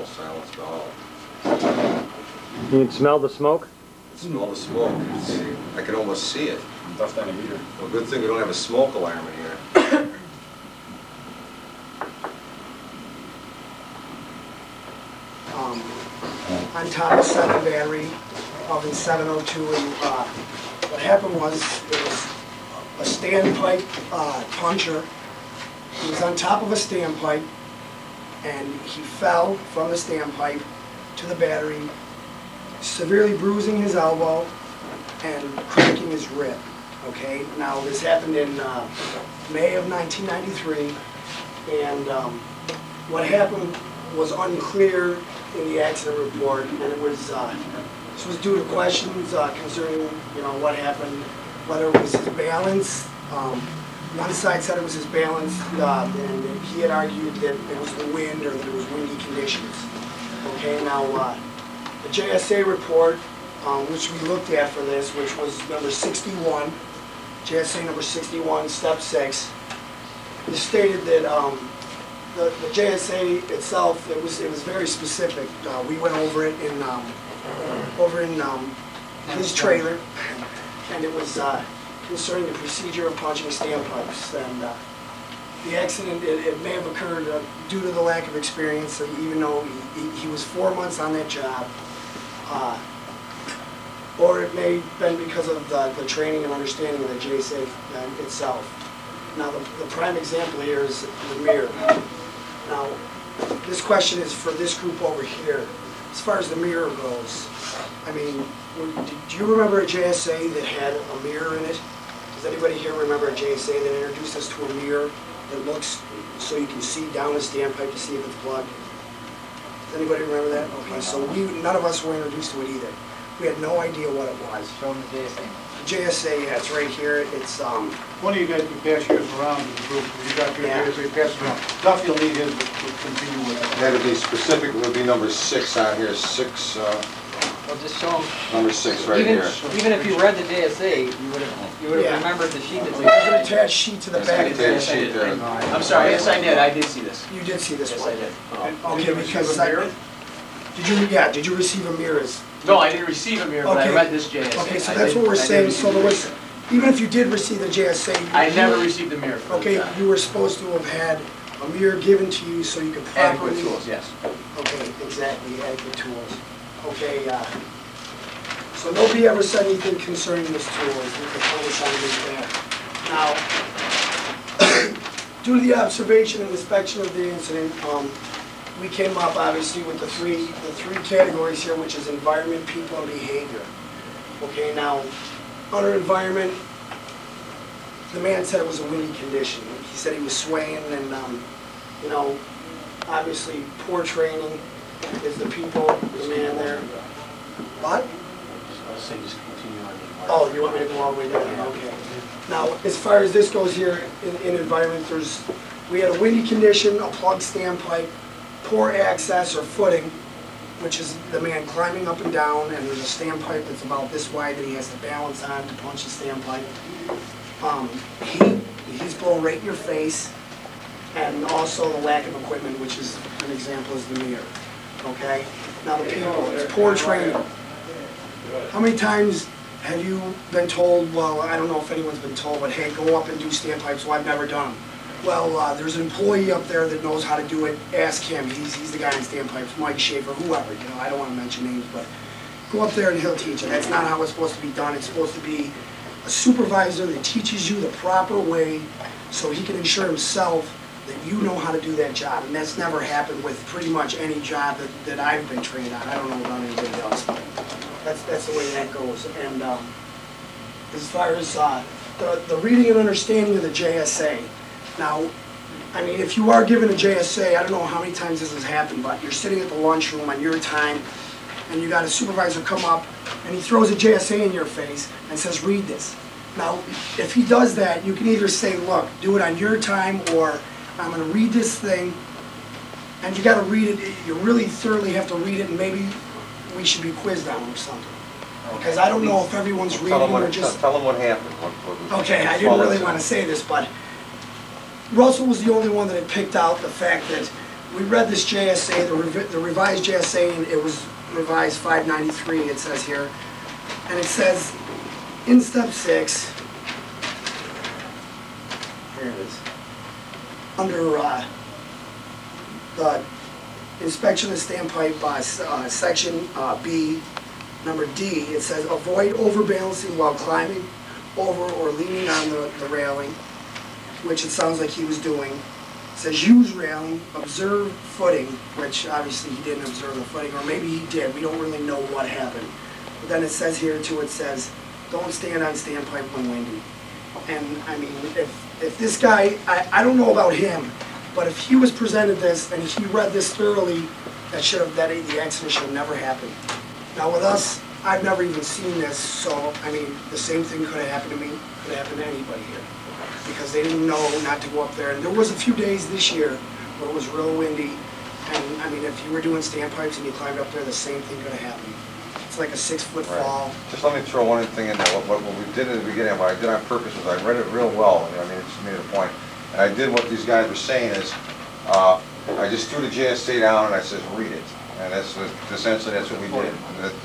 almost silenced all. You can smell the smoke? Smell the smoke. I can almost see it. Tough time either. Well, good thing we don't have a smoke alarm in here. On top of 7 battery, up in 702, and what happened was it was a standpipe puncher. He was on top of a standpipe, and he fell from the standpipe to the battery, severely bruising his elbow and cracking his rib. Okay, now this happened in May of 1993, and what happened was unclear in the accident report, and it was this was due to questions concerning what happened, whether it was his balance. One side said it was his balance, and he had argued that it was the wind or that it was windy conditions. Okay, now the JSA report, which we looked at for this, which was number 61, JSA number 61, step 6, it stated that the JSA itself, it was very specific. We went over it in his trailer, and it was concerning the procedure of punching standpipes. And the accident, it may have occurred due to the lack of experience, even though he was 4 months on that job, or it may have been because of the training and understanding of the JSA itself. Now, the prime example here is the mirror. Now, this question is for this group over here. As far as the mirror goes, I mean, do you remember a JSA that had a mirror in it? Does anybody here remember a JSA that introduced us to a mirror that looks so you can see down the standpipe to see if it's plugged? Does anybody remember that? Okay, so none of us were introduced to it either. We had no idea what it was. Show them the JSA. JSA, yeah, it's right here. It's One of you guys can pass yours around to the group. You got your JSA, pass it around. Duff, you'll need his, we'll continue with it. It had to be specific, it would be number 6 on here, 6, Well, just show them. number 6 right here. Even if you read the JSA, you would have remembered the sheet that's there's an attached sheet to the back of the Attached sheet there. I'm sorry, yes I did, I did see this. You did see this Yes, one. I did. Okay, because did you receive a mirror? No, I didn't receive a mirror, but I Okay. read this JSA. Okay, so that's what we're saying. So there was, even if you did receive the JSA, I never received a mirror for okay, the job. you were supposed to have had a mirror given to you so you could properly. Adequate tools, yes. Okay, exactly, adequate tools. Okay, so nobody ever said anything concerning this tool. The focus on this there. Now, due to the observation and inspection of the incident, we came up obviously with the three categories here, which is environment, people, and behavior. Okay, now under environment, the man said it was a windy condition. He said he was swaying, and obviously poor training is the people, the man there. What? Oh, you want me to go all the way down? Okay. Now, as far as this goes here in environment, we had a windy condition, a plugged standpipe, poor access or footing, which is the man climbing up and down, and there's a standpipe that's about this wide that he has to balance on to punch the standpipe. He's blowing right in your face, and also the lack of equipment, which is an example is the mirror. Okay? Now the people, it's poor training. How many times have you been told, well, I don't know if anyone's been told, but hey, go up and do standpipes? Well, I've never done them. Well, there's an employee up there that knows how to do it. Ask him. He's the guy in standpipes, Mike Schaefer, whoever. I don't want to mention names, but go up there and he'll teach you. That's not how it's supposed to be done. It's supposed to be a supervisor that teaches you the proper way so he can ensure himself that you know how to do that job. And that's never happened with pretty much any job that I've been trained on. I don't know about anybody else, but that's the way that goes. And as far as the reading and understanding of the JSA, now, I mean, if you are given a JSA, I don't know how many times this has happened, but you're sitting at the lunchroom on your time, and you got a supervisor come up, and he throws a JSA in your face and says, read this. Now, if he does that, you can either say, look, do it on your time, or I'm going to read this thing, and you got to read it. You really thoroughly have to read it, and maybe we should be quizzed on it or something. Because I don't know if everyone's reading or just... Tell them what happened. Okay, I didn't really want to say this, but Russell was the only one that had picked out the fact that we read this JSA, the revised JSA, and it was revised 593, it says here. And it says, in step 6, here it is, under the inspection of standpipe, section B, number D, it says, avoid overbalancing while climbing over or leaning on the railing, which it sounds like he was doing. It says, use railing, observe footing, which obviously he didn't observe the footing, or maybe he did. We don't really know what happened. But then it says here too, it says, don't stand on standpipe when windy. And I mean, if this guy, I don't know about him, but if he was presented this and he read this thoroughly, that the accident should have never happened. Now with us, I've never even seen this, so I mean, the same thing could have happened to me, could have happened to anybody here. Because they didn't know not to go up there. And there was a few days this year where it was real windy, and I mean, if you were doing standpipes and you climbed up there, the same thing could have happened. It's like a 6-foot fall. Just let me throw one thing in there. What we did in the beginning, what I did on purpose was I read it real well. I mean, it just made a point. And I did what these guys were saying is, I just threw the JSA down and I said, read it. And essentially that's what we did.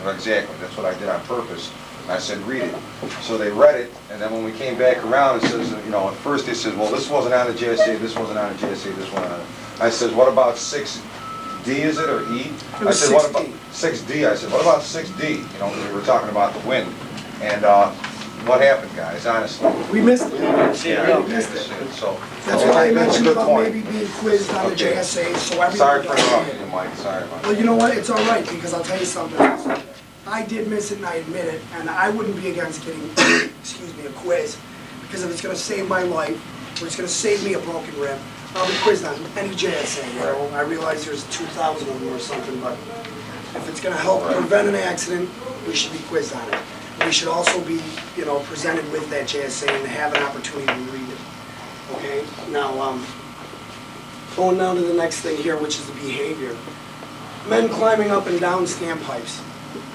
Exactly, that's what I did on purpose. And I said, read it. So they read it, and then when we came back around, it says, you know, at first they said, well, this wasn't on the JSA, this wasn't on the JSA, this wasn't on it. I said, what about 6D, is it, or E? It was 6D. What about 6D? I said, what about 6D? You know, because we were talking about the wind. And what happened, guys, honestly? We missed it. Yeah, We missed it. So, That's why I that's a mentioned good about point. maybe being quizzed on the Okay. JSA, so everyone Sorry for knows. interrupting you, Mike, sorry about that. Well, you know what, it's all right, because I'll tell you something. I did miss it and I admit it, and I wouldn't be against getting, excuse me, a quiz, because if it's gonna save my life, or it's gonna save me a broken rib, I'll be quizzed on any JSA, you know? I realize there's 2,000 of them or something, but if it's gonna help prevent an accident, we should be quizzed on it. We should also be, you know, presented with that JSA and have an opportunity to read it. Okay, now, going down to the next thing here, which is the behavior. Men climbing up and down standpipes.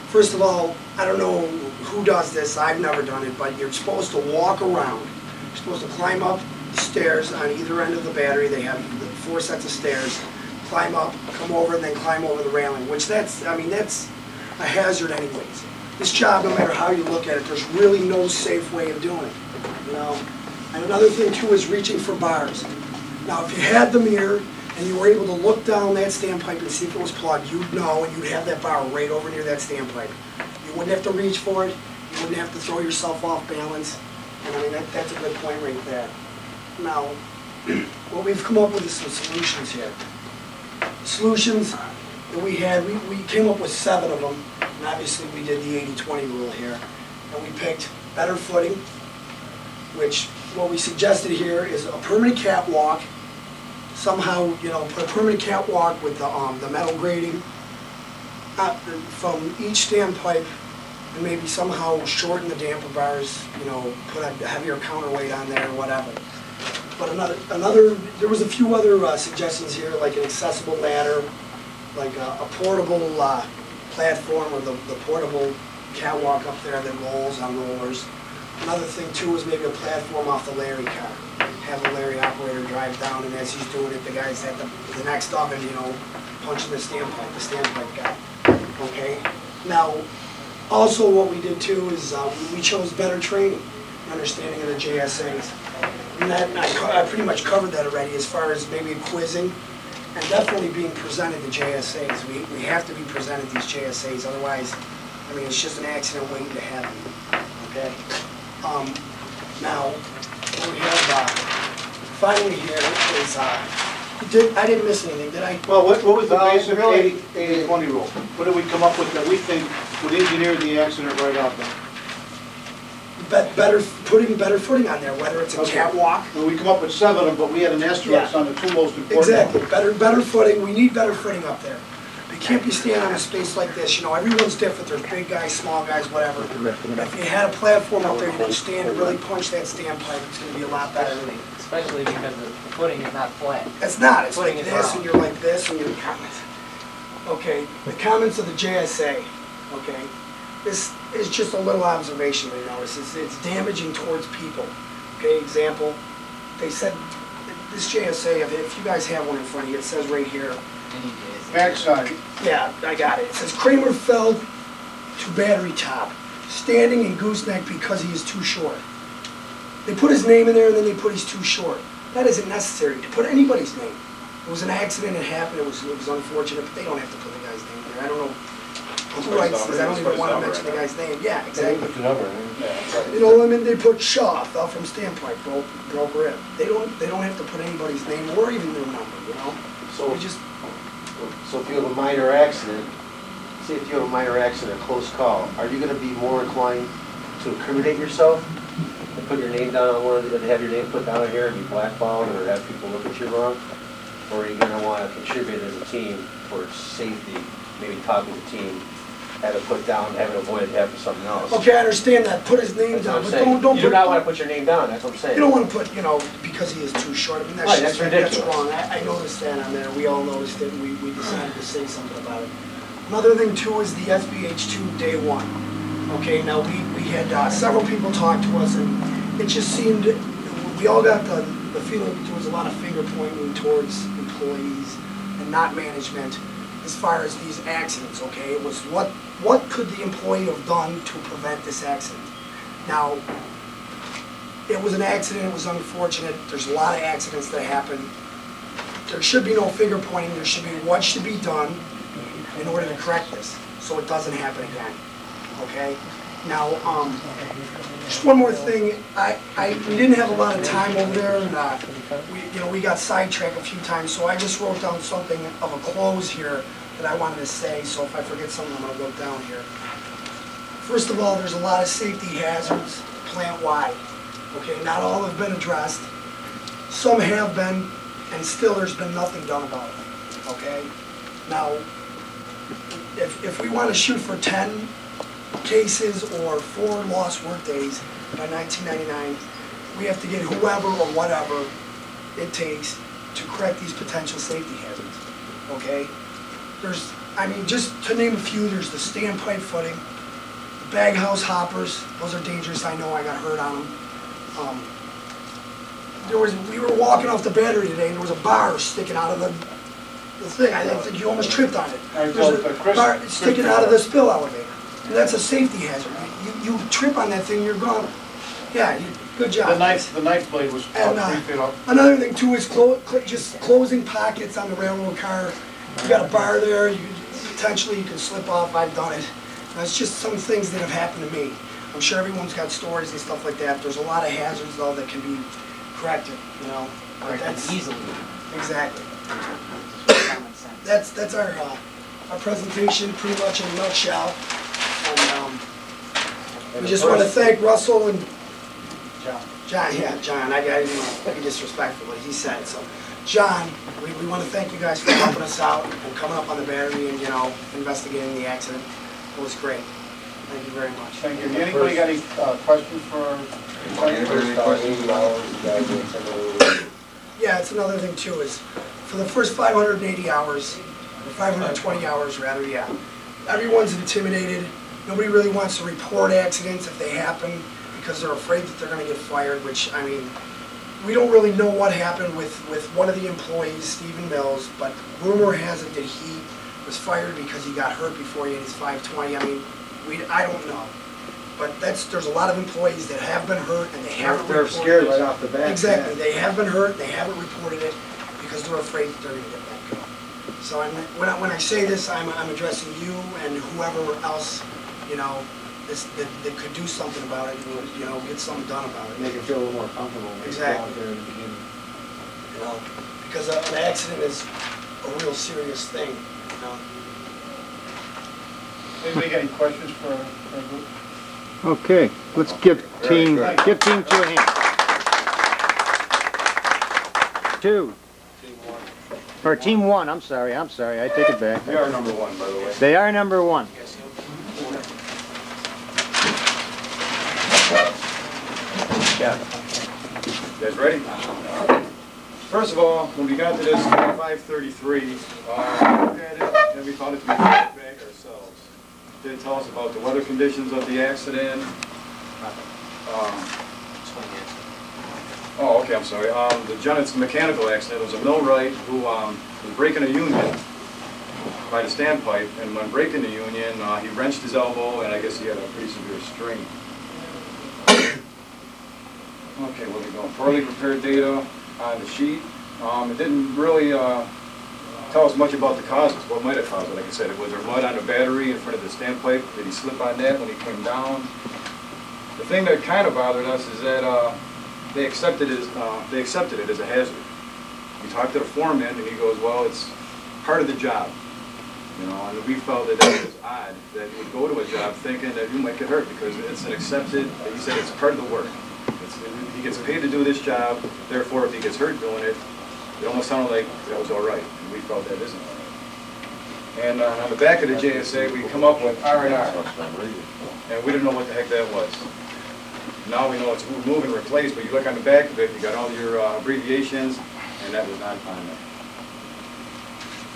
First of all, I don't know who does this, I've never done it, but you're supposed to walk around. You're supposed to climb up the stairs on either end of the battery. They have 4 sets of stairs. Climb up, come over, and then climb over the railing, which that's a hazard anyways. This job, no matter how you look at it, there's really no safe way of doing it, you know? And another thing too is reaching for bars. Now, if you had the mirror and you were able to look down that standpipe and see if it was plugged, you'd know, and you'd have that bar right over near that standpipe. You wouldn't have to reach for it, you wouldn't have to throw yourself off balance, and I mean, that's a good point right there. Now, what we've come up with is some solutions here. Solutions that we had, we came up with 7 of them, and obviously we did the 80-20 rule here, and we picked better footing, which what we suggested here is a permanent catwalk. Somehow, you know, put a permanent catwalk with the metal grating from each standpipe, and maybe somehow shorten the damper bars, you know, put a heavier counterweight on there or whatever. But there was a few other suggestions here, like an accessible ladder, like a portable platform, or the portable catwalk up there that rolls on rollers. Another thing too was maybe a platform off the Larry car. Have the Larry operator drive down, and as he's doing it, the guy's at the next oven, you know, punching the standpipe guy. Okay? Now, also what we did too is we chose better training, understanding of the JSAs. And that, I pretty much covered that already as far as maybe quizzing, and definitely being presented the JSAs. We have to be presented these JSAs, otherwise, I mean, it's just an accident waiting to happen. Okay? Now, what we have finally here is, I didn't miss anything, did I? Well, what was the basic really- 80-20 rule? What did we come up with that we think would engineer the accident right out there? Putting better footing on there, whether it's a Okay. catwalk. Well, we come up with 7 of them, but we had an asterisk Yeah. on the 2 most important. Exactly, better footing, we need better footing up there. You can't be standing on a space like this, you know, everyone's different, there's big guys, small guys, whatever. But if you had a platform up there, you can stand and really punch that standpipe, it's gonna be a lot better. Especially because the footing is not flat. It's not, it's like Footing is this, round. and you're like this, and you're comments. Okay, the comments of the JSA, okay? This is just a little observation, you know, it's damaging towards people. Okay, example, they said this JSA, if you guys have one in front of you, it says right here, Backside. yeah, I got it. It says Kramer fell to battery top, standing in gooseneck because he is too short. They put his name in there and then they put he's too short. That isn't necessary to put anybody's name. It was an accident, it happened, it was unfortunate, but they don't have to put the guy's name there. I don't know who writes this, I don't even want to mention the guy's name. Yeah, exactly. You know, I mean, they put Shaw, fell from standpipe, broke rib. They don't have to put anybody's name or even their number, you know? So, We just, so if you have a minor accident, say if you have a minor accident, a close call, are you gonna be more inclined to incriminate yourself? And put your name down on one of the, have your name put down here and be blackballed or have people look at you wrong? Or are you gonna wanna contribute as a team for safety, maybe talk with the team, have it put down, have it avoided happening to something else? okay, I understand that, put his name That's what down, I'm but saying. don't You put. do not wanna put your name down, that's what I'm saying. You don't want to put, you know, because he is too short. I mean, Right, that's that's ridiculous. wrong. I noticed that on there. We all noticed it, and we decided to say something about it. Another thing, too, is the SBH2 day one. Okay, now we had several people talk to us, and it just seemed, we all got the feeling there was a lot of finger pointing towards employees and not management as far as these accidents, okay? It was what could the employee have done to prevent this accident? Now, it was an accident, it was unfortunate, there's a lot of accidents that happen. There should be no finger pointing, there should be what should be done in order to correct this, so it doesn't happen again, okay? Now, just one more thing, we didn't have a lot of time over there, and we got sidetracked a few times, so I just wrote down something of a close here that I wanted to say, so if I forget something, I'm gonna go down here. First of all, there's a lot of safety hazards plant-wide. Okay, not all have been addressed. Some have been, and still there's been nothing done about it. Okay? Now, if we want to shoot for 10 cases or 4 lost work days by 1999, we have to get whoever or whatever it takes to correct these potential safety hazards. Okay? There's, I mean, just to name a few, there's the standpipe footing, the bag house hoppers, those are dangerous, I know, I got hurt on them. We were walking off the battery today and there was a bar sticking out of the thing. I think you almost tripped on it. There's a bar sticking out of the spill elevator. And that's a safety hazard. You trip on that thing, you're gone. Yeah, good job. The knife blade was about 3 feet up. Another thing too is just closing pockets on the railroad car. You got a bar there, potentially you can slip off, I've done it. That's just some things that have happened to me. I'm sure everyone's got stories and stuff like that. There's a lot of hazards though that can be corrected, you know. That's easily. Exactly. Common sense. That's our presentation pretty much in a nutshell. And we just want to thank Russell and John, yeah, John, I didn't want to be disrespectful, but he said it. So, John, we want to thank you guys for helping us out and coming up on the battery and, you know, investigating the accident. It was great. Thank you very much. Thank you. Anybody got any questions for? Yeah, it's another thing too, is for the first 580 hours, or 520 hours rather, yeah, everyone's intimidated. Nobody really wants to report accidents if they happen because they're afraid that they're going to get fired, which, I mean, we don't really know what happened with one of the employees, Stephen Mills, but rumor has it that he was fired because he got hurt before he had his 520. I mean, I don't know. But there's a lot of employees that have been hurt and they haven't reported it. They're scared right off the bat. Exactly. They have been hurt, they haven't reported it because they're afraid that they're going to get let go. So when I say this, I'm addressing you and whoever else, you know, that could do something about it, you know, get something done about it. Make it feel a little more comfortable. Exactly. Out there in the beginning. You know, because an accident is a real serious thing, you know. Anybody got any questions for our group? Okay, let's give team 2 a hand. 2. Or team 1, I'm sorry, I take it back. They are number 1, by the way. They are number 1. Yeah. You guys ready? First of all, when we got to this 533, we looked at it and we found it to be back ourselves. It did tell us about the weather conditions of the accident. Oh, Okay, I'm sorry. The Jonathan's mechanical accident was a millwright who was breaking a union by the standpipe, and when breaking the union, he wrenched his elbow, and I guess he had a pretty severe strain. Okay, where we going? Poorly prepared data on the sheet. It didn't really tell us much about the causes. What might have caused it? Like I said, was there mud on the battery in front of the standpipe? Did he slip on that when he came down? The thing that kind of bothered us is that they accepted it as a hazard. We talked to the foreman, and he goes, "Well, it's part of the job." You know, and we felt that that was odd that you would go to a job thinking that you might get hurt because it's an accepted. He said it's part of the work. He gets paid to do this job. Therefore, if he gets hurt doing it, it almost sounded like that was all right, and we felt that isn't all right. And on the back of the JSA, we come up with R&R, and we didn't know what the heck that was. Now we know it's remove and replace, but you look on the back of it, you got all your abbreviations, and that was not on there,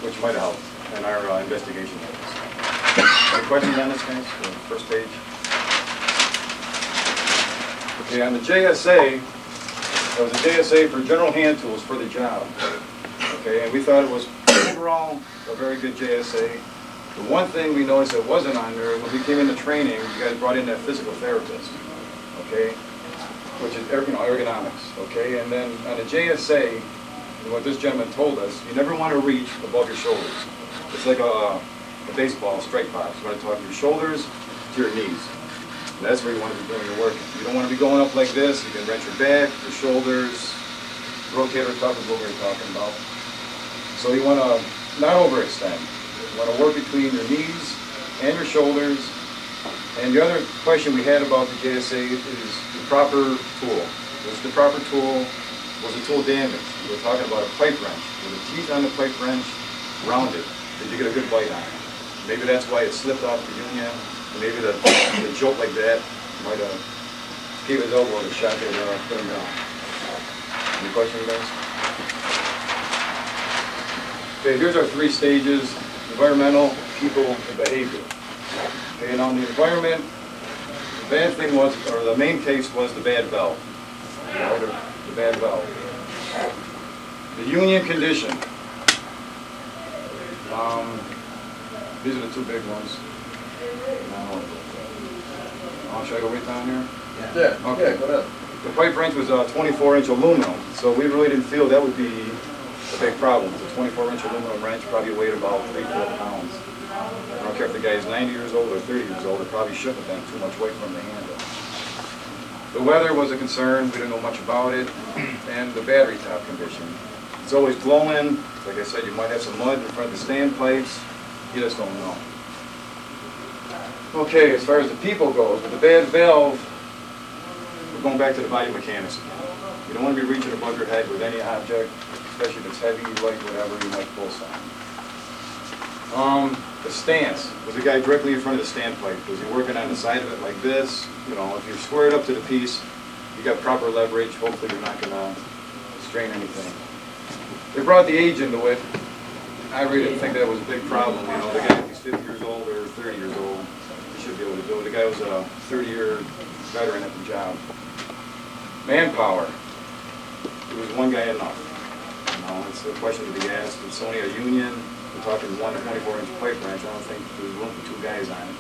which might have helped in our investigation of this. Any questions on this, guys? The first page. Okay, on the JSA, there was a JSA for general hand tools for the job. Okay, and we thought it was overall a very good JSA. The one thing we noticed that wasn't on there, when we came into training, you guys brought in that physical therapist, okay, which is ergonomics, okay, and then on the JSA, what this gentleman told us, you never want to reach above your shoulders. It's like a baseball strike box. You want to talk your shoulders to your knees. And that's where you want to be doing your work. You don't want to be going up like this. You can wrench your back, your shoulders, rotator cuff is what we were talking about. So you want to not overextend. You want to work between your knees and your shoulders. And the other question we had about the JSA is the proper tool. Was the proper tool, was the tool damaged? We were talking about a pipe wrench. Were the teeth on the pipe wrench rounded? Did you get a good bite on it? Maybe that's why it slipped off the union. Maybe the jolt like that might have gave his elbow the shot that put him down. Any questions, guys? Okay, here's our three stages: environmental, people, and behavior. Okay, and on the environment, the bad thing was, or the main case was the bad valve. The bad valve. The union condition. These are the two big ones. Should I go right down here? Yeah. Okay. Yeah, go ahead. The pipe wrench was a 24-inch aluminum, so we really didn't feel that would be a big problem. It's a 24-inch aluminum wrench, probably weighed about 3-4 pounds. I don't care if the guy is 90 years old or 30 years old, it probably shouldn't have been too much weight from the handle. The weather was a concern, we didn't know much about it, and the battery top condition. It's always blowing, like I said, you might have some mud in front of the standpipes, you just don't know. Okay, as far as the people goes, with the bad valve, we're going back to the body mechanics again. You don't want to be reaching above your head with any object, especially if it's heavy, light, whatever, you might pull something. The stance, was the guy directly in front of the standpipe? Was he working on the side of it like this? You know, if you're squared up to the piece, you got proper leverage, hopefully you're not going to strain anything. They brought the age into it. I really didn't think that was a big problem. You know, the guy, if he's 50 years old or 30 years old, he should be able to do it. The guy was a 30-year veteran at the job. Manpower. There was one guy enough. You know, it's a question to be asked. It's only a union. We're talking one 24-inch pipe wrench. I don't think there's room for 2 guys on it.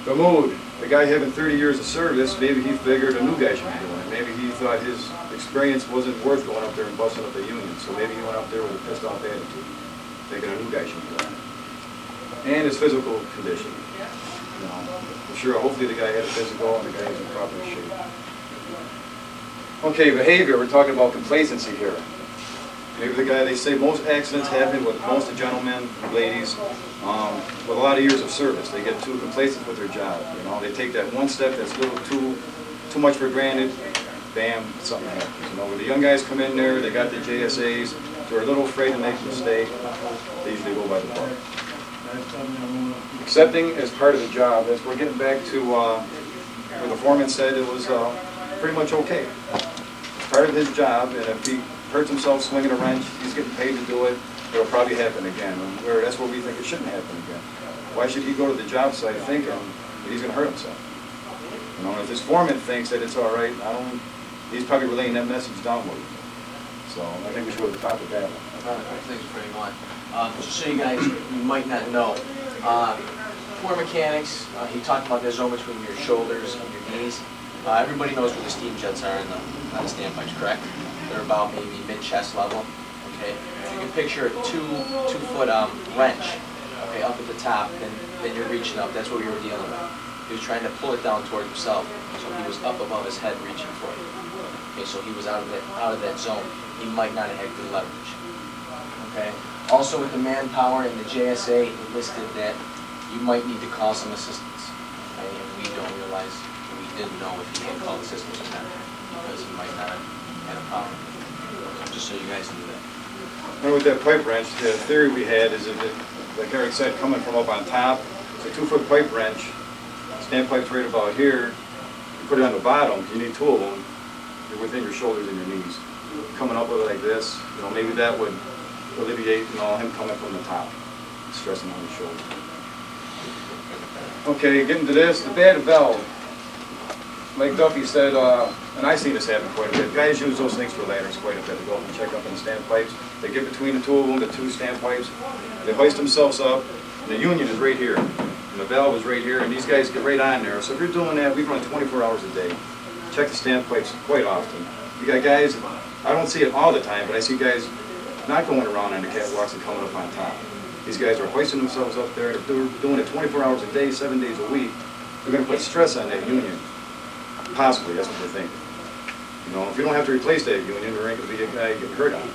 The mood. The guy having 30 years of service, maybe he figured a new guy should be doing it. Maybe he thought his experience wasn't worth going up there and busting up the union. So maybe he went up there with a pissed off attitude, thinking a new guy should be doing it. And his physical condition. You know, I'm sure hopefully the guy had a physical and the guy was in proper shape. Okay, behavior. We're talking about complacency here. Maybe the guy, they say most accidents happen with most of the gentlemen, ladies, with a lot of years of service. They get too complacent with their job. You know, they take that one step that's a little too much for granted. Bam, something happens. You know, when the young guys come in there, they got the JSAs, they're a little afraid to make a mistake. They usually go by the book. Accepting as part of the job. As we're getting back to where the foreman said it was pretty much okay. It's part of his job, and if he hurts himself swinging a wrench, he's getting paid to do it, it'll probably happen again. And that's what we think it shouldn't happen again. Why should he go to the job site thinking that he's going to hurt himself? You know, if his foreman thinks that it's all right, I don't he's probably relaying that message downward. So I think we should go to the top of that one. Thanks for putting on. Just so you guys, you might not know, floor mechanics, he talked about the zone between your shoulders and your knees. Everybody knows where the steam jets are on the standpipes, correct? They're about maybe mid-chest level, okay? If you can picture a two-foot wrench, okay, up at the top, then you're reaching up. That's what we were dealing with. He was trying to pull it down toward himself, so he was up above his head reaching for it. Okay, so he was out of that zone. He might not have had good leverage. Okay. Also with the manpower and the JSA, it listed that you might need to call some assistance. Okay, and we don't realize, we didn't know if he had called assistance or not, because he might not have had a problem. So just so you guys knew that. And with that pipe wrench, the theory we had is that, like Eric said, coming from up on top, it's a 2-foot pipe wrench, standpipe's right about here, you put it on the bottom, you need 2 of them, you're within your shoulders and your knees. Coming up with it like this, maybe that would alleviate, him coming from the top, stressing on his shoulder. Okay, getting to this, the bad valve. Like Duffy said, and I've seen this happen quite a bit. Guys use those things for ladders quite a bit. They go up and check up on the standpipes. They get between the 2 of them, the 2 standpipes. They hoist themselves up, and the union is right here. And the valve is right here, and these guys get right on there. So if you're doing that, we run 24 hours a day. Check the standpipes quite often. You got guys, I don't see it all the time, but I see guys not going around on the catwalks and coming up on top. These guys are hoisting themselves up there. If they're doing it 24 hours a day, 7 days a week, they're going to put stress on that union. Possibly, that's what we're thinking. If you don't have to replace that union, there ain't going to be a guy getting hurt on it.